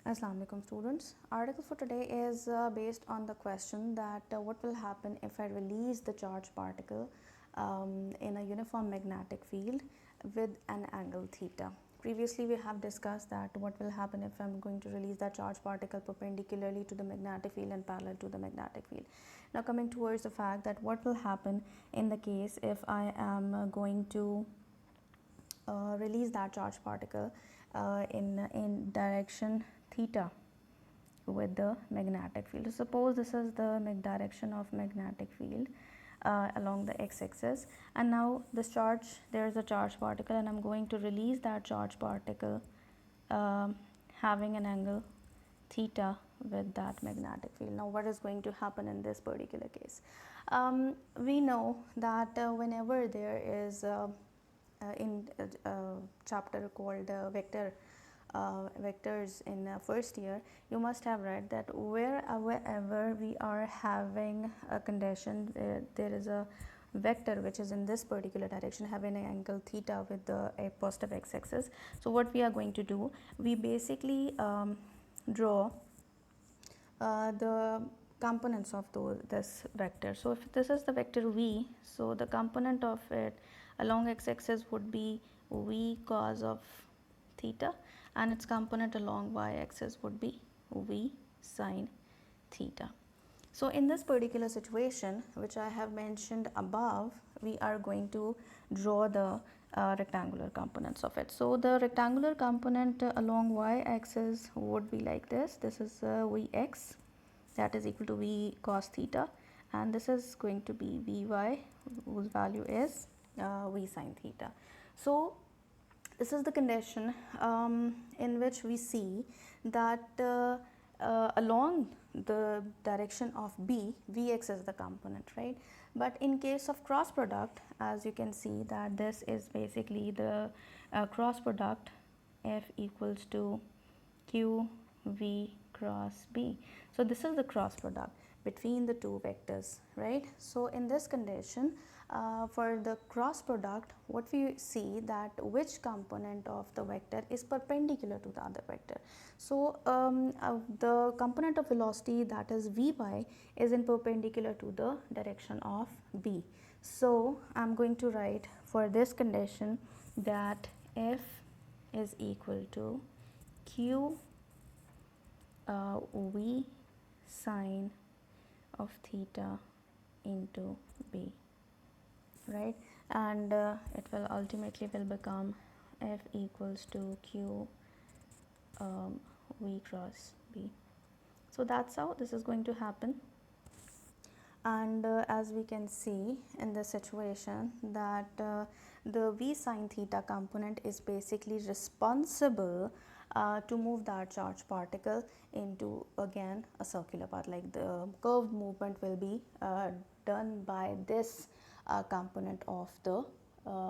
Assalamu alaikum students. Article for today is based on the question that what will happen if I release the charged particle in a uniform magnetic field with an angle theta. Previously we have discussed that what will happen if I'm going to release that charged particle perpendicularly to the magnetic field and parallel to the magnetic field. Now coming towards the fact that what will happen in the case if I am going to release that charged particle in direction theta with the magnetic field. So suppose this is the direction of magnetic field along the x-axis, and now this charge, there is a charged particle and I'm going to release that charged particle having an angle theta with that magnetic field. Now what is going to happen in this particular case? We know that whenever there is in chapter called vectors in first year, you must have read that wherever we are having a condition, there is a vector which is in this particular direction having an angle theta with the a positive x-axis. So what we are going to do, we basically draw the components of this vector. So if this is the vector v, so the component of it along x-axis would be v cos of theta, and its component along y-axis would be v sin theta. So in this particular situation which I have mentioned above, we are going to draw the rectangular components of it. So the rectangular component along y-axis would be like this. This is vx, that is equal to v cos theta, and this is going to be vy, whose value is v sin theta. So this is the condition in which we see that along the direction of b, vx is the component, right? But in case of cross product, as you can see that this is basically the cross product f equals to q v cross b. So this is the cross product between the two vectors, right? So in this condition, for the cross product, what we see that which component of the vector is perpendicular to the other vector. So the component of velocity, that is vy, is in perpendicular to the direction of b. So I'm going to write for this condition that f is equal to q v sine of theta into b, right? And it will ultimately will become f equals to q v cross b. So that's how this is going to happen. And as we can see in this situation that the v sine theta component is basically responsible to move that charged particle into again a circular path, like the curved movement will be done by this component of the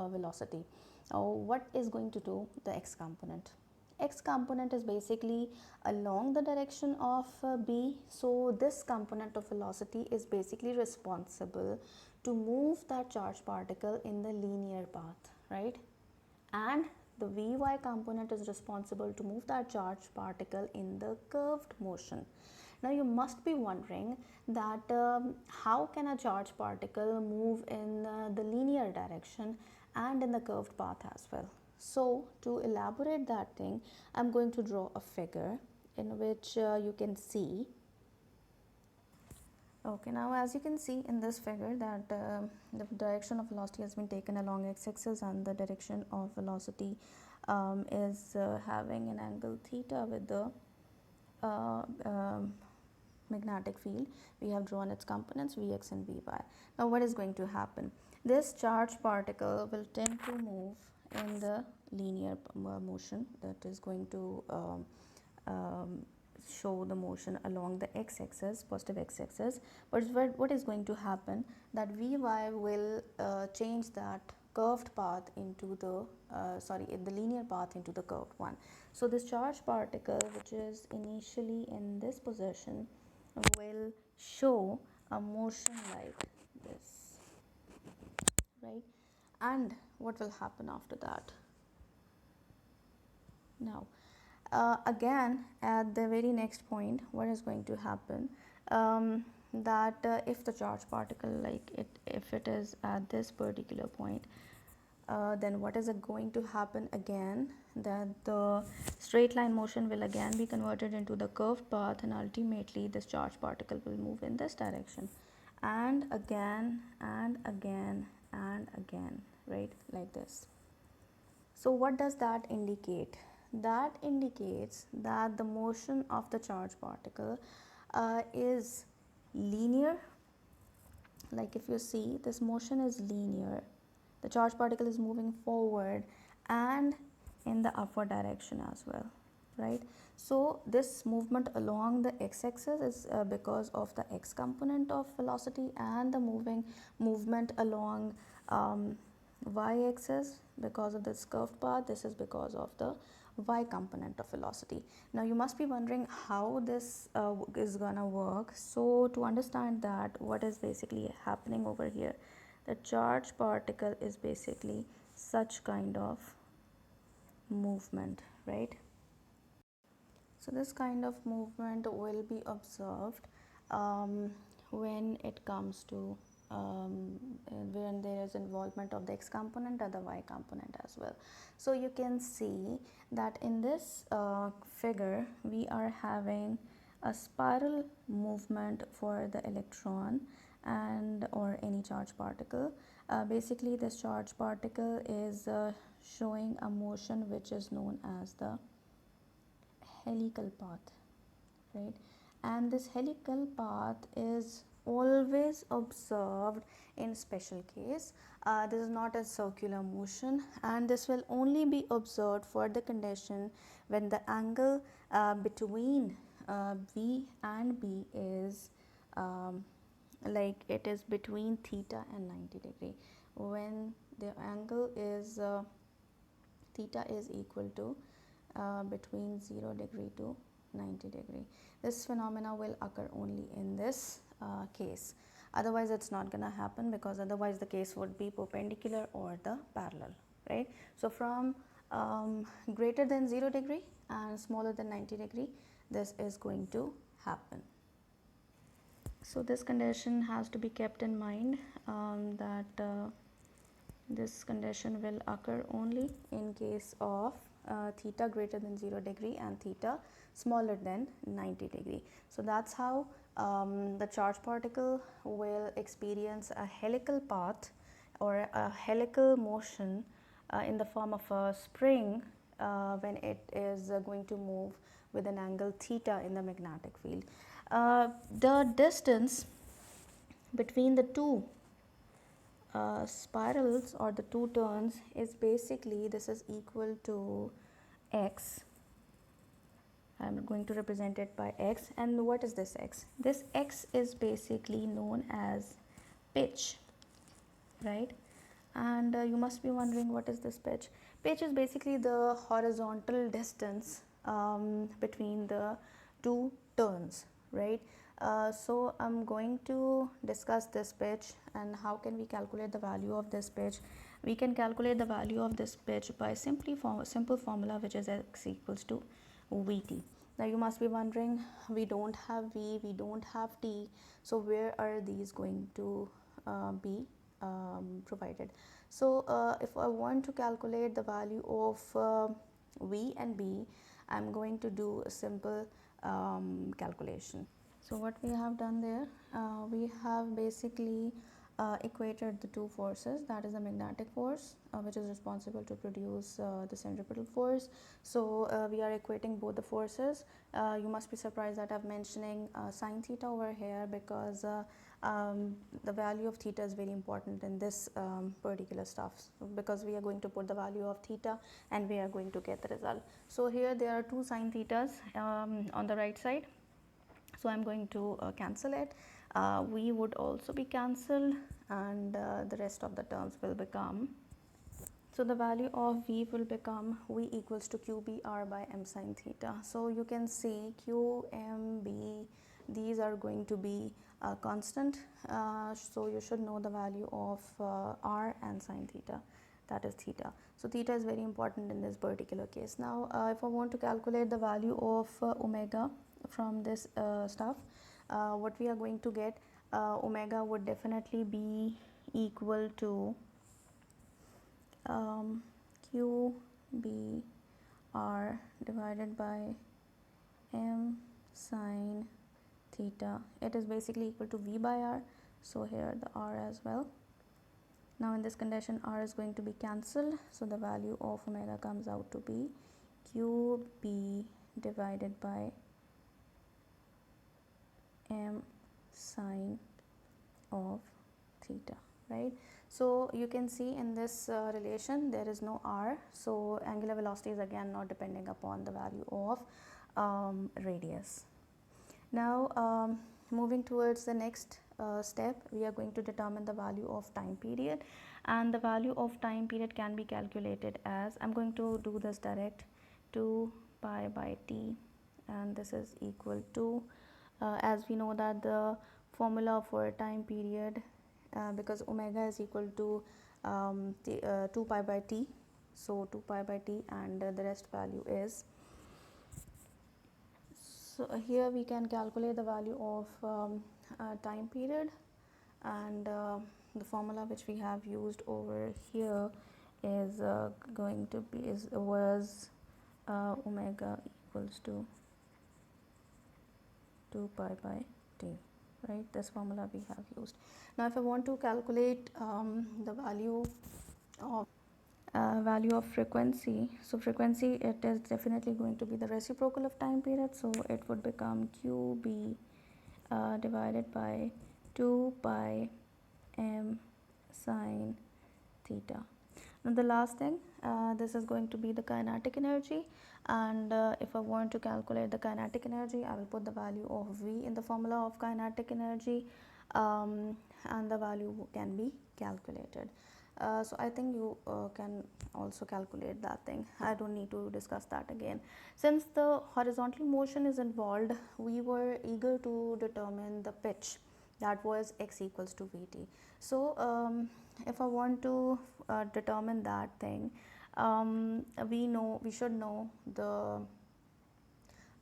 velocity. Now what is going to do the x component? X component is basically along the direction of b, so this component of velocity is basically responsible to move that charged particle in the linear path, right? And the vy component is responsible to move that charged particle in the curved motion. Now you must be wondering that how can a charged particle move in the linear direction and in the curved path as well? So to elaborate that thing, I'm going to draw a figure in which you can see. Okay, now as you can see in this figure that the direction of velocity has been taken along x-axis, and the direction of velocity is having an angle theta with the magnetic field. We have drawn its components vx and vy. Now what is going to happen? This charged particle will tend to move in the linear motion, that is going to show the motion along the x-axis, positive x-axis. But what is going to happen, that vy will change that curved path into the the linear path into the curved one. So this charged particle, which is initially in this position, will show a motion like this, right? And what will happen after that? Now Again, at the very next point, what is going to happen, that if the charge particle, like if it is at this particular point, then what is it going to happen again, that the straight line motion will again be converted into the curved path, and ultimately this charge particle will move in this direction, and again and again and again, right, like this. So what does that indicate? That indicates that the motion of the charge particle is linear. Like if you see, this motion is linear. The charge particle is moving forward and in the upward direction as well, right? So this movement along the x-axis is because of the x component of velocity, and the movement along y-axis because of this curved path, this is because of the y component of velocity. Now you must be wondering how this is gonna work. So to understand that, what is basically happening over here, the charge particle is basically such kind of movement, right? So this kind of movement will be observed when it comes to when there is involvement of the x component or the y component as well. So you can see that in this figure we are having a spiral movement for the electron and or any charge particle. Basically this charge particle is showing a motion which is known as the helical path, right? And this helical path is always observed in special case. This is not a circular motion, and this will only be observed for the condition when the angle between V and B is like it is between theta and 90 degree. When the angle is theta is equal to between 0 degree to 90 degree. This phenomena will occur only in this case. Otherwise it's not going to happen, because otherwise the case would be perpendicular or the parallel, right? So from greater than 0 degree and smaller than 90 degree, this is going to happen. So this condition has to be kept in mind, that this condition will occur only in case of theta greater than 0 degree and theta smaller than 90 degree. So that's how the charge particle will experience a helical path or a helical motion in the form of a spring when it is going to move with an angle theta in the magnetic field. The distance between the two spirals or the two turns is basically, this is equal to x. I'm going to represent it by x. And what is this x? This x is basically known as pitch, right? And you must be wondering, what is this pitch? Pitch is basically the horizontal distance between the two turns, right? So I'm going to discuss this pitch and how can we calculate the value of this pitch. We can calculate the value of this pitch by simple formula, which is x equals to Vt. Now you must be wondering, we don't have V, we don't have T, so where are these going to be provided? So if I want to calculate the value of V and B, I'm going to do a simple calculation. So what we have done there, we have basically equated the two forces, that is the magnetic force which is responsible to produce the centripetal force. So we are equating both the forces. You must be surprised that I'm mentioning sine theta over here, because the value of theta is very important in this particular stuff, because we are going to put the value of theta and we are going to get the result. So here there are two sine thetas on the right side. So I'm going to cancel it. We would also be cancelled, and the rest of the terms will become. So the value of V will become V equals to QBR by M sine theta. So you can see QMB, these are going to be constant. So you should know the value of R and sine theta. that is theta. So theta is very important in this particular case. Now if I want to calculate the value of omega from this stuff, what we are going to get, omega would definitely be equal to q b r divided by m sine theta. It is basically equal to v by r, so here the r as well. Now in this condition r is going to be cancelled, so the value of omega comes out to be qb divided by m sine of theta, right? So you can see in this relation there is no r, so angular velocity is again not depending upon the value of radius. Now moving towards the next step, we are going to determine the value of time period, and the value of time period can be calculated as, I'm going to do this direct, 2 pi by t, and this is equal to, as we know that the formula for time period, because omega is equal to 2 pi by t, so 2 pi by t, and the rest value is, so here we can calculate the value of time period, and the formula which we have used over here is going to be was omega equals to 2 pi by t, right? This formula we have used. Now if I want to calculate the value of frequency, so frequency, it is definitely going to be the reciprocal of time period, so it would become qb divided by 2 pi m sine theta. Now the last thing, this is going to be the kinetic energy, and if I want to calculate the kinetic energy, I will put the value of V in the formula of kinetic energy, and the value can be calculated. So I think you can also calculate that thing. I don't need to discuss that again. Since the horizontal motion is involved, we were eager to determine the pitch, that was x equals to vt. So if I want to determine that thing, we should know the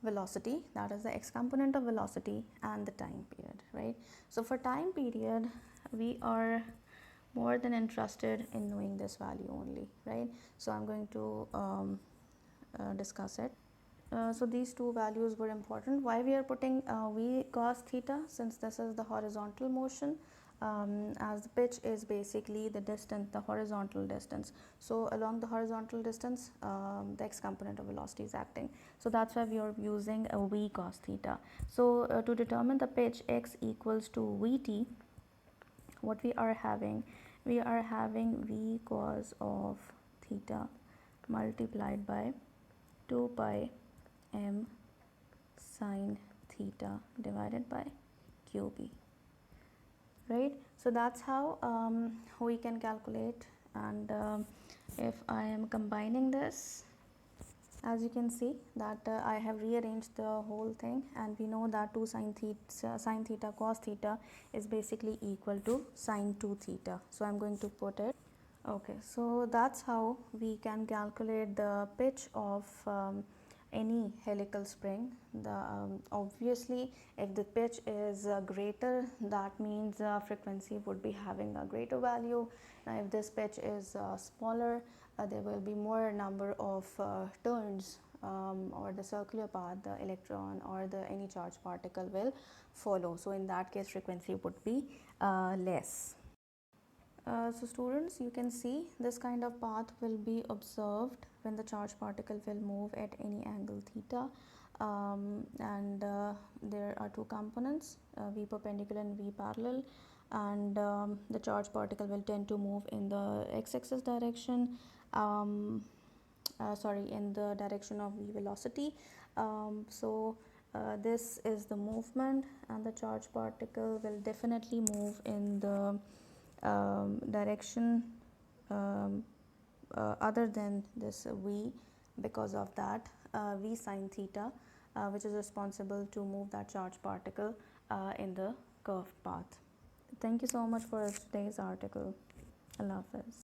velocity, that is the x component of velocity, and the time period, right? So for time period, we are more than interested in knowing this value only, right? So I'm going to discuss it. So these two values were important. Why we are putting v cos theta, since this is the horizontal motion, as the pitch is basically the distance, the horizontal distance. So along the horizontal distance, the x component of velocity is acting. So that's why we are using a v cos theta. So to determine the pitch, x equals to vt, what we are having v cos of theta multiplied by 2 pi m sine theta divided by qb, right? So that's how we can calculate, and if I am combining this, as you can see that I have rearranged the whole thing, and we know that 2 sine theta cos theta is basically equal to sine 2 theta. So I'm going to put it. Okay, so that's how we can calculate the pitch of any helical spring. Obviously, if the pitch is greater, that means frequency would be having a greater value. Now if this pitch is smaller, there will be more number of turns, or the circular path the electron or the any charged particle will follow. So in that case, frequency would be less. So students, you can see this kind of path will be observed when the charged particle will move at any angle theta, and there are two components, v perpendicular and v parallel, and the charged particle will tend to move in the x-axis direction, in the direction of v velocity. This is the movement, and the charged particle will definitely move in the direction other than this v, because of that v sine theta, which is responsible to move that charged particle in the curved path. Thank you so much for today's article. Allah Hafiz.